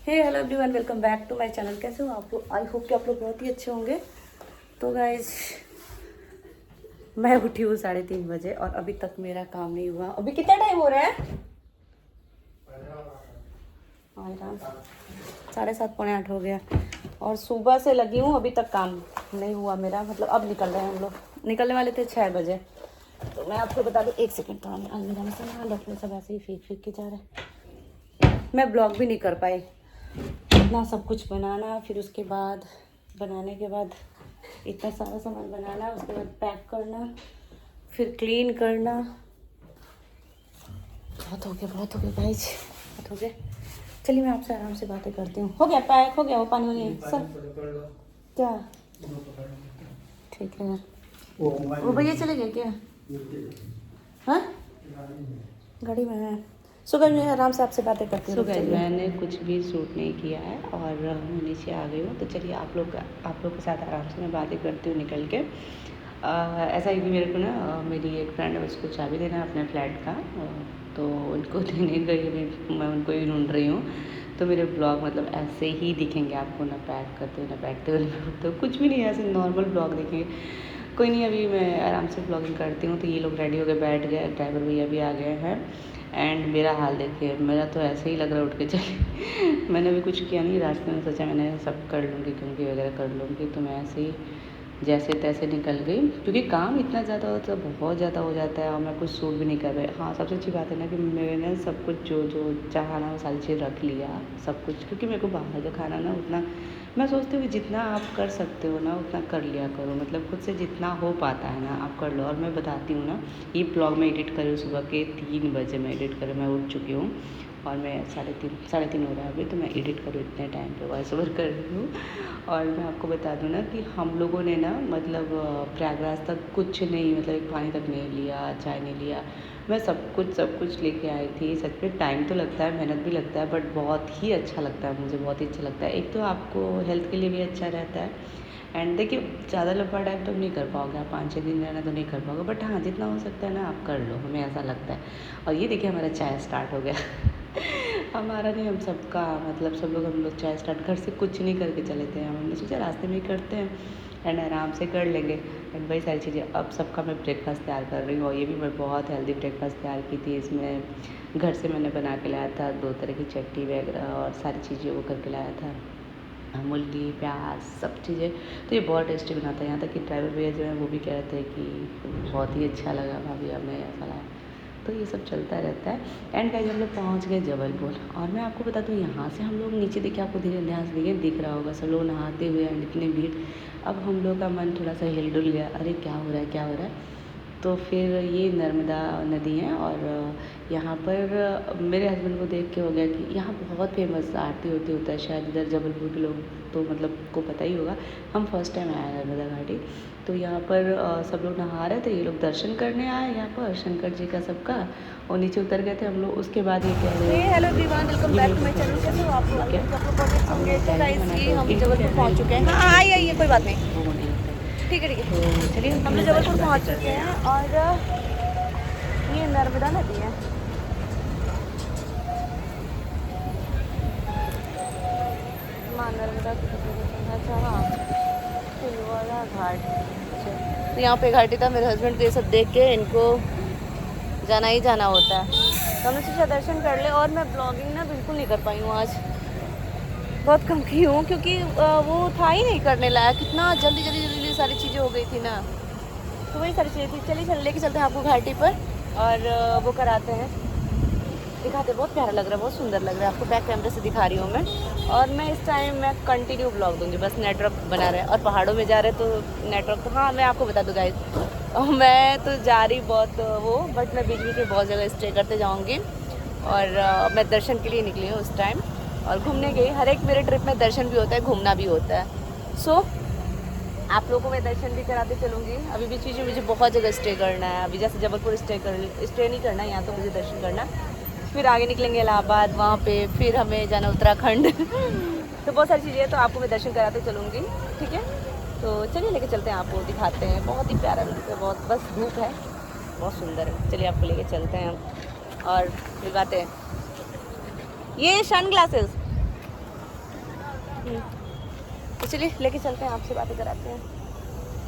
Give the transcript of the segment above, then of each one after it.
Hey hello everyone, welcome back to my channel. कैसे हो आप लोग? आई होप कि आप लोग बहुत ही अच्छे होंगे। तो गाइज, मैं उठी हूँ 3:30 बजे और अभी तक मेरा काम नहीं हुआ। अभी कितना टाइम हो रहा है? 7:30 पौने 8 हो गया और सुबह से लगी हूँ, अभी तक काम नहीं हुआ मेरा। मतलब अब निकल रहे हैं हम लोग, निकलने वाले थे 6 बजे। तो मैं आपको बता दूँ, एक सेकेंड, तो अलमीरा में सामान रखने सब ऐसे ही फेंक के जा रहे हैं। मैं ब्लॉग भी नहीं कर पाई, इतना सब कुछ बनाना, फिर उसके बाद बनाने के बाद इतना सारा सामान बनाना, उसके बाद पैक करना, फिर क्लीन करना। बहुत हो गया गाइज, बहुत हो गया। चलिए मैं आपसे आराम से बातें करती हूँ। हो गया पैक, हो गया वो पानी वानी सब क्या? ठीक है। वो भैया चले गए क्या? हाँ, गाड़ी में है। सो गाइस, मैं आराम से आपसे बातें करती हूँ। सो गाइस, मैंने कुछ भी शूट नहीं किया है और मैं नीचे आ गई हूँ। तो चलिए आप लोग के साथ आराम से मैं बातें करती हूँ निकल के। ऐसा है कि मेरे को ना मेरी एक फ्रेंड है, उसको चाबी देना है अपने फ्लैट का। तो उनको देने गई, अभी मैं उनको ही ढूंढ रही हूँ। तो मेरे ब्लॉग मतलब ऐसे ही दिखेंगे आपको, ना पैक करते हुए ना बैठते हुए, तो कुछ भी नहीं, ऐसे नॉर्मल ब्लॉग दिखेंगे। कोई नहीं, अभी मैं आराम से ब्लॉगिंग करती हूँ। तो ये लोग रेडी होकर बैठ गए, ड्राइवर भैया भी आ गए हैं। एंड मेरा हाल देखिए, मेरा तो ऐसे ही लग रहा है उठ के चले। मैंने भी कुछ किया नहीं, रास्ते में सोचा मैंने सब कर लूँगी, क्योंकि वगैरह कर लूँगी। तो मैं ऐसे ही जैसे तैसे निकल गई, क्योंकि काम इतना ज़्यादा होता है, बहुत ज़्यादा हो जाता है और मैं कुछ सूट भी नहीं कर रही। हाँ, सबसे अच्छी बात है ना कि मैंने सब कुछ जो जो चाहा ना वो सारी चीज़ रख लिया, सब कुछ। क्योंकि मेरे को बाहर का खाना ना उतना, मैं सोचती हूँ कि जितना आप कर सकते हो ना उतना कर लिया करो। मतलब खुद से जितना हो पाता है ना आप कर लो। और मैं बताती हूँ ना, ये ब्लॉग मैं एडिट करी सुबह के 3 बजे मैं एडिट करी, मैं उठ चुकी हूँ और मैं 3:30 हो रहा है अभी। तो मैं एडिट करूँ इतने टाइम पे वॉइस ओवर कर रही हूँ। और मैं आपको बता दूँ ना कि हम लोगों ने ना मतलब प्रयागराज तक कुछ नहीं, मतलब एक पानी तक नहीं लिया, चाय नहीं लिया। मैं सब कुछ लेके आई थी। सच में टाइम तो लगता है, मेहनत भी लगता है, बट बहुत ही अच्छा लगता है, मुझे बहुत ही अच्छा लगता है। एक तो आपको हेल्थ के लिए भी अच्छा रहता है। एंड देखिए, ज़्यादा लंबा टाइम तो नहीं कर पाओगे आप, 5-6 दिन रहना तो नहीं कर पाओगे, बट हाँ जितना हो सकता है ना आप कर लो, हमें ऐसा लगता है। और ये देखिए हमारा चाय स्टार्ट हो गया। हमारा नहीं, हम सबका, मतलब सब लोग, हम लोग चाय स्टार्ट घर से कुछ नहीं करके चले थे। हमने सोचा रास्ते में ही करते हैं एंड आराम से कर लेंगे। एंड वही सारी चीज़ें, अब सबका मैं ब्रेकफास्ट तैयार कर रही हूँ। और ये भी मैं बहुत हेल्दी ब्रेकफास्ट तैयार की थी। इसमें घर से मैंने बना के लाया था 2 तरह की चटनी वगैरह और सारी चीज़ें वो करके लाया था, मूली, प्याज, सब चीज़ें। तो ये बहुत टेस्टी बनाता है। यहाँ तक कि ड्राइवर भैया जो है वो भी कह रहे थे कि बहुत ही अच्छा लगा भाभी, हमें ऐसा लगा। तो ये सब चलता रहता है। एंड गाइस, हम लोग पहुँच गए जबलपुर। और मैं आपको बता दूँ, यहाँ से हम लोग नीचे देखिए, आपको धीरे ध्यान से देखिए दिख रहा होगा, सब लोग नहाते हुए एंड इतनी भीड़। अब हम लोग का मन थोड़ा सा हिल डुल गया, अरे क्या हो रहा है। तो फिर ये नर्मदा नदी है और यहाँ पर मेरे हस्बैंड को देख के हो गया कि यहाँ बहुत फेमस आरती होता है शायद, इधर जबलपुर के लोग तो मतलब को पता ही होगा। हम फर्स्ट टाइम आए नर्मदा घाटी। तो यहाँ पर सब लोग नहा रहे थे, ये लोग दर्शन करने आए यहाँ पर शंकर जी का सबका, और नीचे उतर गए थे हम लोग। उसके बाद ये कह रहे हैं, hello everyone, welcome back to my channel. कैसे हो आप लोग? तो गाइस, ये हम जबलपुर पहुँच चुके हैं। हाँ आइए, कोई बात नहीं, ठीक है। तो चलिए हम लोग जबलपुर पहुँच चुके हैं और ये नर्मदा नदी है। माँ नर्मदा की, अच्छा हाँ, तिलवाड़ा घाट। अच्छा, तो यहाँ पे घाटी था। मेरे हस्बैंड को ये सब देख के इनको जाना ही जाना होता है, तो हमने सोचा दर्शन कर ले। और मैं ब्लॉगिंग ना बिल्कुल नहीं कर पाई हूँ आज, बहुत कम की हूँ, क्योंकि वो था ही नहीं करने लायक। कितना जल्दी सारी चीज़ें हो गई थी ना, तो वही सारी चीज़ें थी। चलिए लेके चलते हैं आपको घाटी पर और वो कराते हैं, दिखाते। बहुत प्यारा लग रहा है, बहुत सुंदर लग रहा है। आपको बैक कैमरे से दिखा रही हूँ मैं। और मैं इस टाइम मैं कंटिन्यू ब्लॉग दूंगी, बस नेटवर्क बना रहे। और पहाड़ों में जा रहे तो नेटवर्क तो, हाँ मैं आपको बता दूँ गाइस, मैं तो जा रही बहुत वो, बट मैं बीच में बहुत जगह स्टे करते जाऊँगी। और मैं दर्शन के लिए निकली हूँ उस टाइम और घूमने गई। हर एक मेरे ट्रिप में दर्शन भी होता है, घूमना भी होता है। सो आप लोगों को मैं दर्शन भी कराते चलूँगी। अभी बीच बीच में मुझे बहुत जगह स्टे करना है। अभी जैसे जबलपुर स्टे नहीं करना है, यहाँ तो मुझे दर्शन करना। फिर आगे निकलेंगे इलाहाबाद, वहाँ पे फिर हमें जाना उत्तराखंड। तो बहुत सारी चीज़ें हैं, तो आपको मैं दर्शन कराते चलूँगी, ठीक है। तो चलिए लेके चलते हैं, आपको दिखाते हैं। बहुत ही प्यारा व्यू है, बहुत, बस धूप है, बहुत सुंदर है। चलिए आपको लेके चलते हैं हम और दिखाते हैं। ये सन ग्लासेस तो चलिए लेके चलते हैं, आपसे बातें कराते हैं,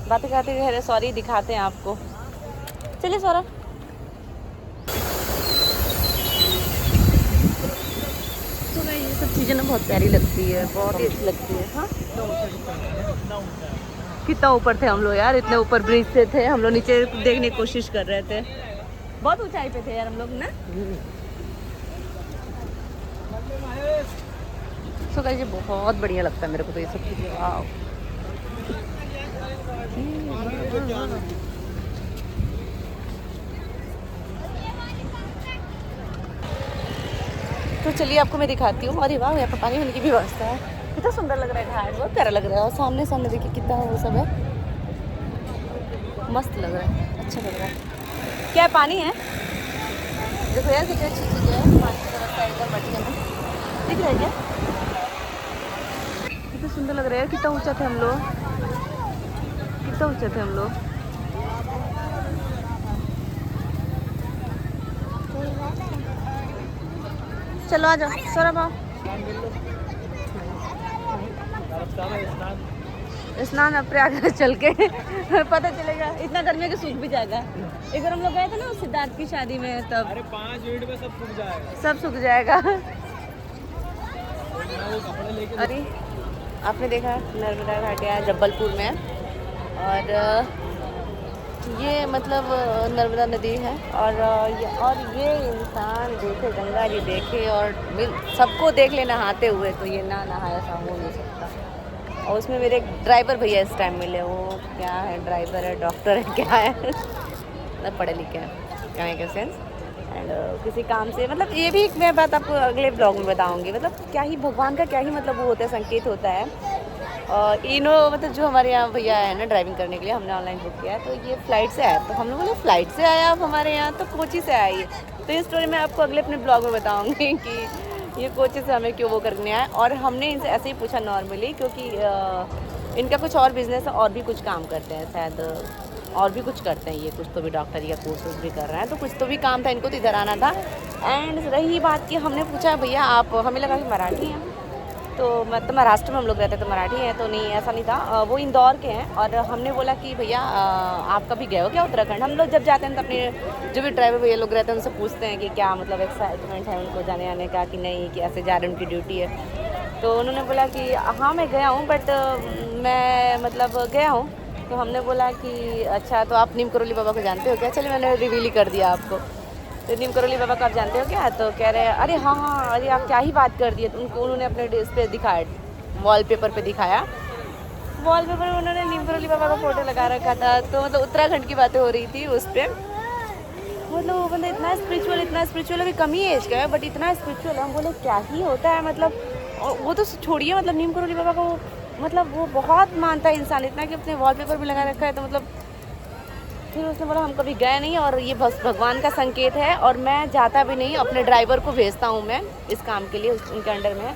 बातें कराते हैं, सॉरी दिखाते हैं आपको। चलिए सौरभ। तो भाई ये सब चीज़ें ना बहुत प्यारी लगती है, बहुत ही अच्छी लगती है। हाँ कितना ऊपर थे हम लोग यार, इतने ऊपर ब्रिज से थे हम लोग, नीचे देखने की कोशिश कर रहे थे, बहुत ऊंचाई पे थे यार हम लोग ना। सो गाइस ये बहुत बढ़िया लगता है मेरे को तो ये सब चीज़ें। वाह तो चलिए आपको मैं दिखाती हूँ। अरे वाह यहाँ पर पानी होने की भी व्यवस्था है, कितना सुंदर लग रहा है घाट, बहुत प्यारा लग रहा है। और सामने सामने देखिए कितना वो सब है, मस्त लग रहा है, अच्छा लग रहा है। क्या पानी है, देखो यार कितनी अच्छी चीज़ है, पानी की व्यवस्था एकदम बढ़िया है, दिख रहा है क्या, कितना सुंदर लग रहा है। कितना ऊंचा थे हम लोग, कितना ऊंचा थे हम लोग। चलो आ जाओ सौरभ आओ। स्नान अब प्रयागराज चल के पता चलेगा, इतना गर्मी के सूख भी जाएगा। एक बार हम लोग गए थे ना सिद्धार्थ की शादी में तब। अरे 5 मिनट में सब सूख जाएगा, सब सूख जाएगा। अरे आपने देखा नर्मदा घाट यहाँ जबलपुर में, और ये मतलब नर्मदा नदी है, और ये इंसान देखे, गंगा जी देखे और सबको देख ले नहाते हुए, तो ये ना नहाया ऐसा हो नहीं सकता। और उसमें मेरे एक ड्राइवर भैया इस टाइम मिले, वो क्या है, ड्राइवर है, डॉक्टर है, क्या है मतलब पढ़े लिखे हैं, कहने के सेंस। एंड किसी काम से, मतलब ये भी मैं बात आपको अगले ब्लॉग में बताऊंगी, मतलब क्या ही भगवान का क्या ही मतलब वो होता है, संकेत होता है। और इनो मतलब जो हमारे यहाँ भैया है ना ड्राइविंग करने के लिए, हमने ऑनलाइन बुक किया है, तो ये फ़्लाइट से आया, तो हम लोग बोले फ़्लाइट से आया आप हमारे यहाँ, तो कोची से आया ये। तो ये स्टोरी मैं आपको अगले अपने ब्लॉग में बताऊँगी कि ये कोची से हमें क्यों वो करने आया। और हमने इनसे ऐसे ही पूछा नॉर्मली, क्योंकि इनका कुछ और बिज़नेस है, और भी कुछ काम करते हैं शायद, और भी कुछ करते हैं ये, कुछ तो भी डॉक्टर या कोर्सेज भी कर रहे हैं, तो कुछ तो भी काम था इनको, तो इधर आना था। एंड रही बात कि हमने पूछा भैया आप, हमें लगा कि मराठी हैं, तो मतलब महाराष्ट्र में हम लोग रहते तो मराठी हैं, तो नहीं ऐसा नहीं था, वो इंदौर के हैं। और हमने बोला कि भैया आप कभी गए हो क्या उत्तराखंड। हम लोग जब जाते हैं तो अपने जो भी ड्राइवर भैया लोग रहते हैं उनसे पूछते हैं कि क्या मतलब एक्साइटमेंट है उनको जाने आने का कि नहीं, कि ऐसे जा रहे उनकी ड्यूटी है। तो उन्होंने बोला कि हाँ मैं गया हूँ, बट मैं मतलब गया हूँ। तो हमने बोला कि अच्छा तो आप नीम करोली बाबा को जानते हो क्या। चलिए मैंने रिवील ही कर दिया आपको, तो नीम करोली बाबा को आप जानते हो क्या। तो कह रहे हैं अरे हाँ हाँ, अरे आप क्या ही बात कर दिए। तो उन्होंने अपने डिस पे दिखाया, वॉलपेपर पे दिखाया, वॉलपेपर में उन्होंने नीम करोली बाबा का फोटो लगा रखा था। तो मतलब उत्तराखंड की बातें हो रही थी उस पर, मतलब वो बंदा इतना स्पिरिचुअल, अभी कम ही एज का है बट इतना स्पिरिचुअल। हम बोले क्या ही होता है, मतलब वो तो छोड़िए, मतलब नीम करोली बाबा को मतलब वो बहुत मानता है इंसान, इतना कि अपने वॉलपेपर भी लगा रखा है। तो मतलब फिर उसने बोला हम कभी गए नहीं, और ये बस भगवान का संकेत है, और मैं जाता भी नहीं, अपने ड्राइवर को भेजता हूँ मैं इस काम के लिए, उनके अंडर में।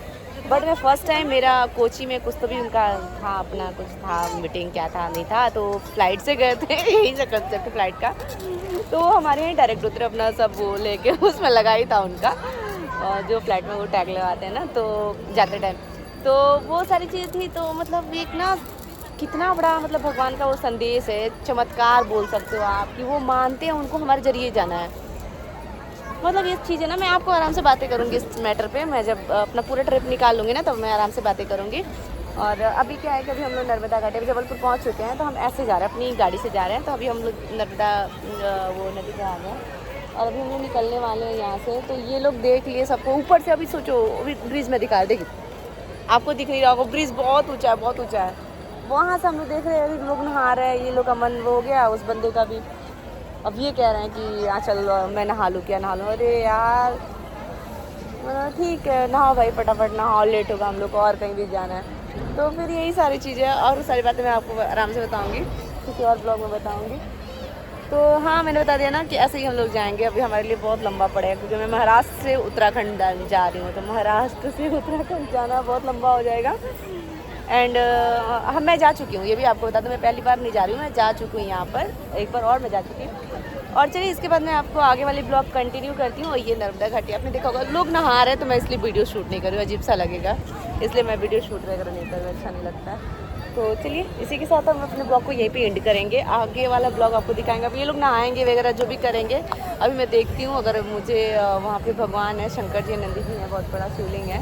बट मैं फ़र्स्ट टाइम, मेरा कोची में कुछ तो भी उनका था, अपना कुछ था, मीटिंग क्या था नहीं था, तो फ्लाइट से गए थे यही से कंसेप्ट फ्लाइट का। तो हमारे यहाँ डायरेक्ट उतरे, अपना सब वो लेके उसमें लगा ही था उनका, और जो फ्लाइट में वो टैग लगाते हैं ना तो जाते टाइम, तो वो सारी चीज़ थी। तो मतलब एक ना कितना बड़ा मतलब भगवान का वो संदेश है, चमत्कार बोल सकते हो आप, कि वो मानते हैं उनको हमारे जरिए जाना है। मतलब ये चीज़ है ना, मैं आपको आराम से बातें करूँगी इस मैटर पे, मैं जब अपना पूरा ट्रिप निकाल लूँगी ना तब मैं आराम से बातें करूँगी। और अभी क्या है कि अभी हम लोग नर्मदा घाटी में जबलपुर पहुँच चुके हैं, तो हम ऐसे जा रहे हैं, अपनी गाड़ी से जा रहे हैं। तो अभी हम लोग नर्मदा वो नदी पे आ गए, और अभी हम लोग निकलने वाले हैं यहाँ से। तो ये लोग देख लिए सबको ऊपर से, अभी सोचो अभी ब्रिज में दिखा देखिए, आपको दिख नहीं रहा होगा, ब्रिज बहुत ऊँचा है, बहुत ऊँचा है। वहाँ से हम लोग देख रहे हैं, लोग नहा रहे हैं, ये लोग का मन हो गया उस बंदे का भी। अब ये कह रहे हैं कि हाँ चल मैं नहा लूँ, क्या नहा लूँ। अरे यार ठीक है नहाओ भाई, फटाफट नहाओ, लेट होगा हम लोग को और कहीं भी जाना है। तो फिर यही सारी चीज़ें और सारी बातें मैं आपको आराम से बताऊँगी, किसी और ब्लॉग में बताऊँगी। तो हाँ मैंने बता दिया ना कि ऐसे ही हम लोग जाएंगे। अभी हमारे लिए बहुत लंबा पड़ेगा, क्योंकि मैं महाराष्ट्र से उत्तराखंड जा रही हूँ, तो महाराष्ट्र से उत्तराखंड जाना बहुत लंबा हो जाएगा। एंड मैं जा चुकी हूँ, ये भी आपको बता दूँ, मैं पहली बार नहीं जा रही हूँ, मैं जा चुकी हूँ यहाँ पर एक बार और मैं जा चुकी हूँ। और चलिए इसके बाद मैं आपको आगे वाली ब्लॉग कंटिन्यू करती हूँ। और ये नर्मदा घाटी आपने देखा होगा लोग नहा रहे हैं, तो मैं इसलिए वीडियो शूट नहीं कर रही हूँ, अजीब सा लगेगा। इसलिए मैं वीडियो शूट वगैरह नहीं कर, अच्छा नहीं लगता है। तो चलिए इसी के साथ हम अपने ब्लॉग को यहीं पे एंड करेंगे। आगे वाला ब्लॉग आपको दिखाएंगे। अब ये लोग नहाएंगे वगैरह जो भी करेंगे, अभी मैं देखती हूँ। अगर मुझे वहाँ पे भगवान है, शंकर जी नंदी जी है, बहुत बड़ा शिवलिंग है,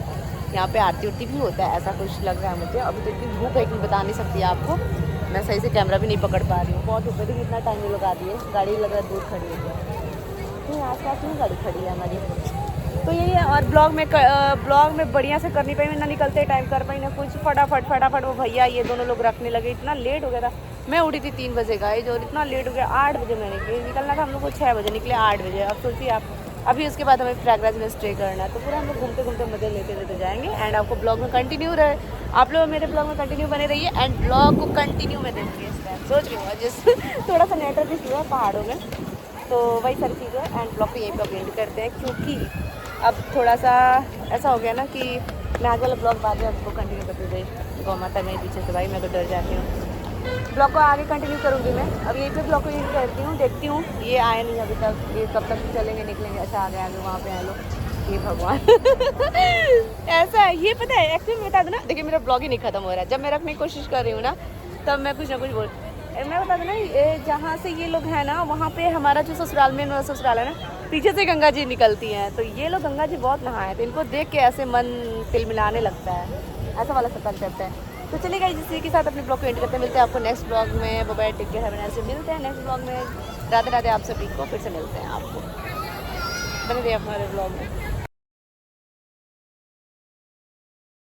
यहाँ पे आरती उरती भी होता है, ऐसा कुछ लग रहा है मुझे। अभी तो इतनी धूप है कि बता नहीं सकती आपको, मैं सही से कैमरा भी नहीं पकड़ पा रही हूँ। बहुत धूप है, इतना टाइम नहीं लगा दिए, गाड़ी लग रहा है दूर खड़ी है, नहीं आस पास में गाड़ी खड़ी है हमारी। तो यही है। और ब्लॉग में बढ़िया से कर नहीं पाई मैं, ना निकलते टाइम कर पाई ना कुछ। फटाफट वो भैया ये दोनों लोग रखने लगे, इतना लेट हो गया था। मैं उठी थी 3 बजे गाइस, और इतना लेट हो गया। 8 बजे मैंने निकलना था हम लोग को, 6 बजे निकले, 8 बजे। अब सोचिए आप, अभी उसके बाद हमें प्रयागराज में स्टे करना है, तो पूरा हम लोग घूमते घूमते मजे लेते लेते जाएंगे। एंड आपको ब्लॉग में कंटिन्यू रहे, आप लोग मेरे ब्लॉग में कंटिन्यू बने रहिए। एंड ब्लॉग को कंटिन्यू में देखिए। इस टाइम सोच रही हूँ जिस थोड़ा सा नेटवर्क इशू है पहाड़ों में, तो वही सारी चीज़ें हैं। एंड ब्लॉग को यहीं पर एंड करते हैं, क्योंकि अब थोड़ा सा ऐसा हो गया ना कि मैं आगे वाला ब्लॉग बाद में आपको कंटिन्यू करती रही। गौ माता मेरे पीछे से भाई, मैं तो डर जाती हूँ। ब्लॉग को आगे कंटिन्यू करूँगी मैं, अब यहीं पे ब्लॉग को एंड करती हूँ। देखती हूँ ये आए नहीं अभी तक, ये कब तक चलेंगे निकलेंगे। अच्छा आ गए वहाँ पे आए लोग, ये भगवान ऐसा है। ये पता है एक्चुअली मैं बता दूँ ना, देखिए मेरा ब्लॉग ही नहीं खत्म हो रहा है। जब मैं रखने की कोशिश कर रही हूँ ना, तब मैं कुछ ना कुछ बोल, मैं बता दूँ ना, जहाँ से ये लोग हैं ना, वहाँ पे हमारा जो ससुराल में ससुराल है ना, पीछे से गंगा जी निकलती हैं। तो ये लोग गंगा जी बहुत नहाए थे, इनको देख के ऐसे मन तिलमिलाने लगता है, ऐसा वाला सब कंसेप्ट है। तो चलिए इसी के साथ अपने ब्लॉग को एंड करते हैं। मिलते हैं आपको नेक्स्ट ब्लॉग में। Bye bye, take care, have a nice day. मिलते हैं नेक्स्ट ब्लॉग में। राधे राधे, आप सभी को फिर से मिलते हैं। आपको बने रहिए हमारे ब्लॉग में।